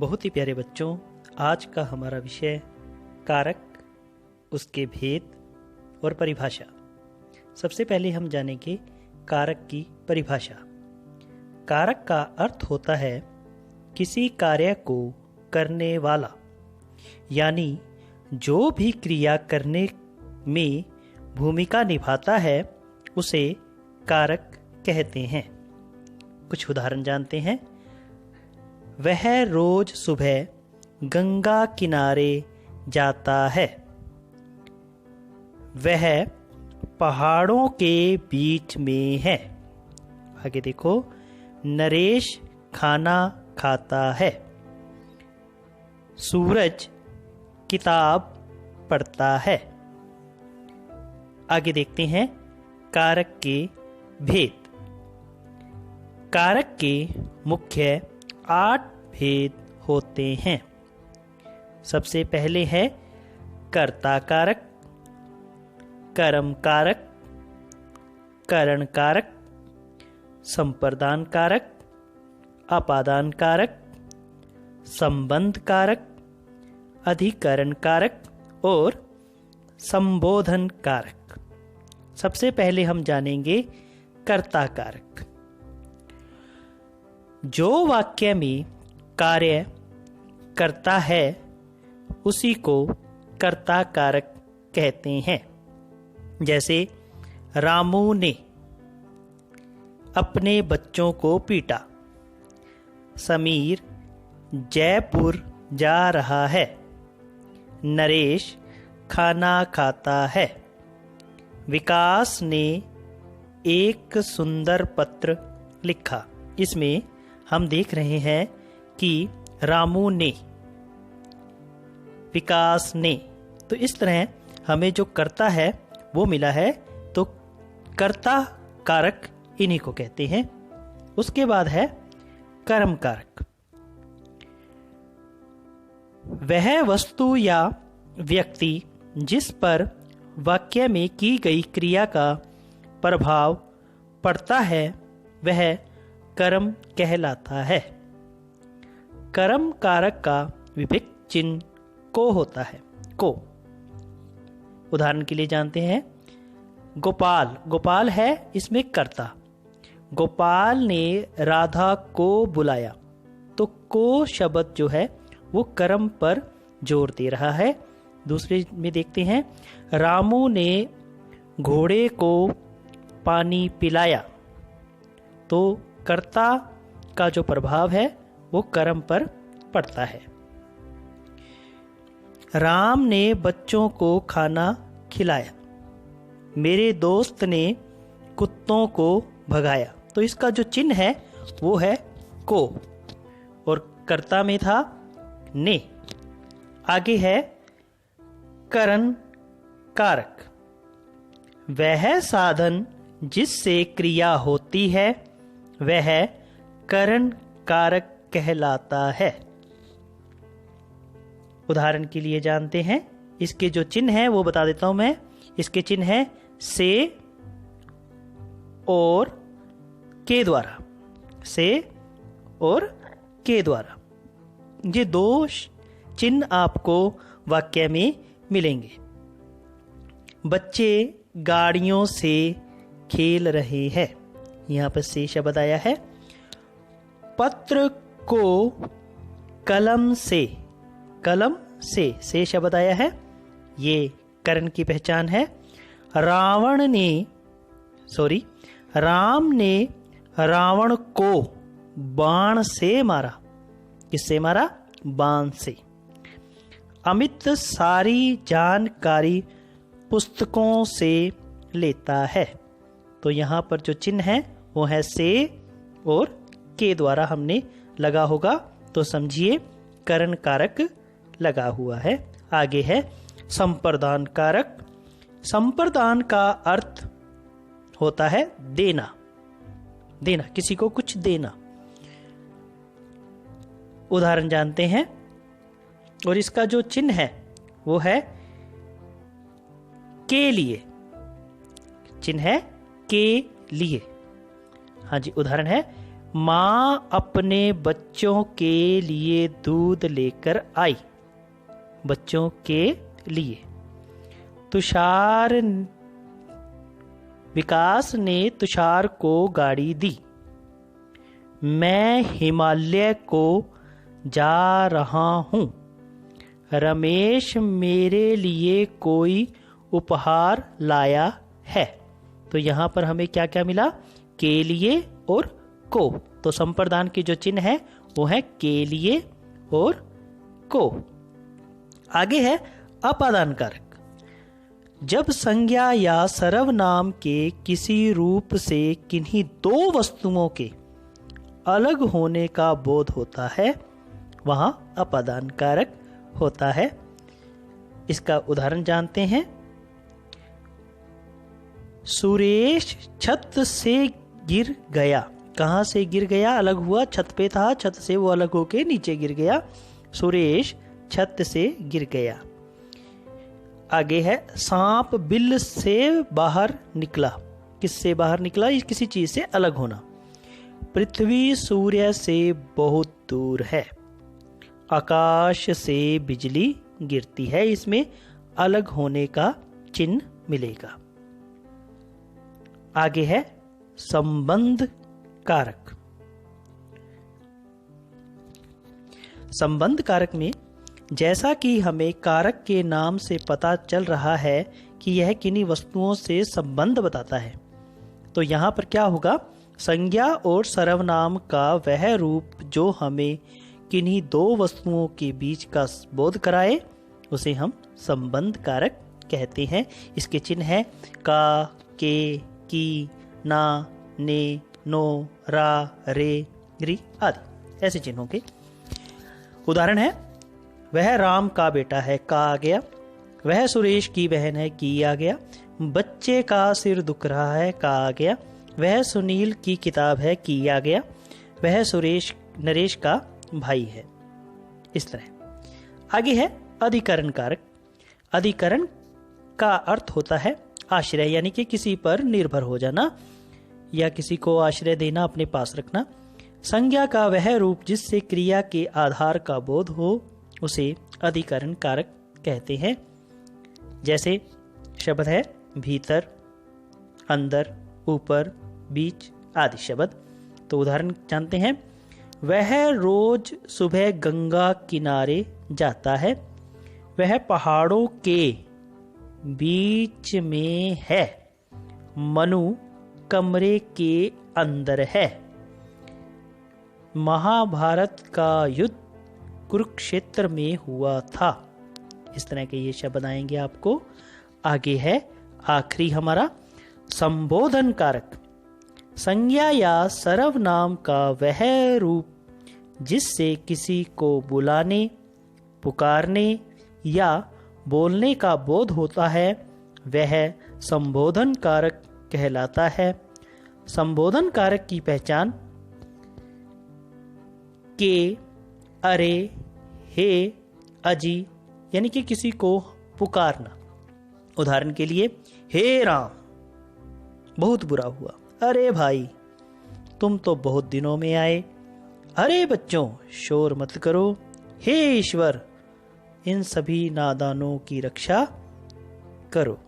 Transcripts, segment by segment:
बहुत ही प्यारे बच्चों, आज का हमारा विषय कारक, उसके भेद और परिभाषा। सबसे पहले हम जानेंगे कारक की परिभाषा। कारक का अर्थ होता है किसी कार्य को करने वाला, यानी जो भी क्रिया करने में भूमिका निभाता है उसे कारक कहते हैं। कुछ उदाहरण जानते हैं। वह रोज सुबह गंगा किनारे जाता है। वह पहाड़ों के बीच में है। आगे देखो, नरेश खाना खाता है। सूरज किताब पढ़ता है। आगे देखते हैं कारक के भेद। कारक के मुख्य 8 भेद होते हैं। सबसे पहले है कर्ता कारक, कर्म कारक, करण कारक, संप्रदान कारक, अपादान कारक, संबंध कारक, अधिकरण कारक और संबोधन कारक। सबसे पहले हम जानेंगे कर्ता कारक। जो वाक्य में कार्य करता है उसी को कर्ता कारक कहते हैं। जैसे रामू ने अपने बच्चों को पीटा। समीर जयपुर जा रहा है। नरेश खाना खाता है। विकास ने एक सुंदर पत्र लिखा। इसमें हम देख रहे हैं कि रामू ने, विकास ने, तो इस तरह हमें जो कर्ता है वो मिला है, तो कर्ता कारक इन्हीं को कहते हैं। उसके बाद है कर्म कारक। वह वस्तु या व्यक्ति जिस पर वाक्य में की गई क्रिया का प्रभाव पड़ता है वह कर्म कहलाता है। कर्म कारक का विभक्त चिन्ह को होता है। को उदाहरण के लिए जानते हैं। गोपाल, गोपाल है इसमें कर्ता। गोपाल ने राधा को बुलाया, तो को शब्द जो है वो कर्म पर जोर दे रहा है। दूसरे में देखते हैं, रामू ने घोड़े को पानी पिलाया, तो कर्ता का जो प्रभाव है वो कर्म पर पड़ता है। राम ने बच्चों को खाना खिलाया। मेरे दोस्त ने कुत्तों को भगाया, तो इसका जो चिन्ह है वो है को, और कर्ता में था ने। आगे है करण कारक। वह साधन जिससे क्रिया होती है वह करण कारक कहलाता है। उदाहरण के लिए जानते हैं। इसके जो चिन्ह है वो बता देता हूं मैं। इसके चिन्ह है से और के द्वारा, से और के द्वारा। ये दो चिन्ह आपको वाक्य में मिलेंगे। बच्चे गाड़ियों से खेल रहे हैं। यहां पर से शब्द आया है। पत्र को कलम से, कलम से शब्द आया है। ये करण की पहचान है। राम ने रावण को बाण से मारा। किससे मारा? बाण से। अमित सारी जानकारी पुस्तकों से लेता है, तो यहां पर जो चिन्ह है वो है से और के द्वारा हमने लगा होगा, तो समझिए करण कारक लगा हुआ है। आगे है संप्रदान कारक। संप्रदान का अर्थ होता है देना, देना, किसी को कुछ देना। उदाहरण जानते हैं, और इसका जो चिन्ह है वो है के लिए। चिन्ह है के लिए। हाँ जी, उदाहरण है माँ अपने बच्चों के लिए दूध लेकर आई। बच्चों के लिए। तुषार विकास ने तुषार को गाड़ी दी। मैं हिमालय को जा रहा हूँ। रमेश मेरे लिए कोई उपहार लाया है। तो यहाँ पर हमें क्या क्या मिला? के लिए और को। तो संप्रदान के जो चिन्ह है वो है के लिए और को। आगे है अपादान कारक। जब संज्ञा या सर्वनाम के किसी रूप से किन्हीं दो वस्तुओं के अलग होने का बोध होता है वहां अपादान कारक होता है। इसका उदाहरण जानते हैं। सुरेश छत से गिर गया। कहां से गिर गया? अलग हुआ, छत पे था, छत से वो अलग होके नीचे गिर गया। सुरेश छत से गिर गया। आगे है सांप बिल से बाहर निकला। किससे बाहर निकला? किसी चीज से अलग होना। पृथ्वी सूर्य से बहुत दूर है। आकाश से बिजली गिरती है। इसमें अलग होने का चिन्ह मिलेगा। आगे है संबंध कारक। संबंध कारक में जैसा कि हमें कारक के नाम से पता चल रहा है कि यह किन्हीं वस्तुओं से संबंध बताता है, तो यहाँ पर क्या होगा? संज्ञा और सर्वनाम का वह रूप जो हमें किन्हीं दो वस्तुओं के बीच का बोध कराए उसे हम संबंध कारक कहते हैं। इसके चिन्ह है का, के, की, ना, ने, नो, रा, रे, री आदि। ऐसे चिन्हों के उदाहरण है। वह राम का बेटा है, का आ गया। वह सुरेश की बहन है, की आ गया। बच्चे का सिर दुख रहा है, का आ गया। वह सुनील की किताब है, की आ गया। वह नरेश का भाई है। इस तरह आगे है अधिकरण कारक। अधिकरण का अर्थ होता है आश्रय, यानी कि किसी पर निर्भर हो जाना या किसी को आश्रय देना, अपने पास रखना। संज्ञा का वह रूप जिससे क्रिया के आधार का बोध हो उसे अधिकरण कारक कहते हैं। जैसे शब्द है भीतर, अंदर, ऊपर, बीच आदि शब्द। तो उदाहरण जानते हैं। वह रोज सुबह गंगा किनारे जाता है। वह पहाड़ों के बीच में है। मनु कमरे के अंदर है। महाभारत का युद्ध कुरुक्षेत्र में हुआ था। इस तरह के ये शब्द आएंगे आपको। आगे है आखिरी हमारा संबोधन कारक। संज्ञा या सर्वनाम का वह रूप जिससे किसी को बुलाने, पुकारने या बोलने का बोध होता है वह संबोधन कारक कहलाता है। संबोधन कारक की पहचान के, अरे, हे, अजी, यानी कि किसी को पुकारना। उदाहरण के लिए, हे राम बहुत बुरा हुआ। अरे भाई तुम तो बहुत दिनों में आए। अरे बच्चों शोर मत करो। हे ईश्वर इन सभी नादानों की रक्षा करो।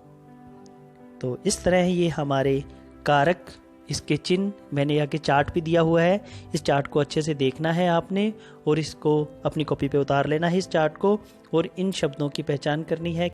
तो इस तरह ये हमारे कारक, इसके चिन्ह मैंने यहाँ के चार्ट भी दिया हुआ है। इस चार्ट को अच्छे से देखना है आपने और इसको अपनी कॉपी पे उतार लेना है इस चार्ट को, और इन शब्दों की पहचान करनी है।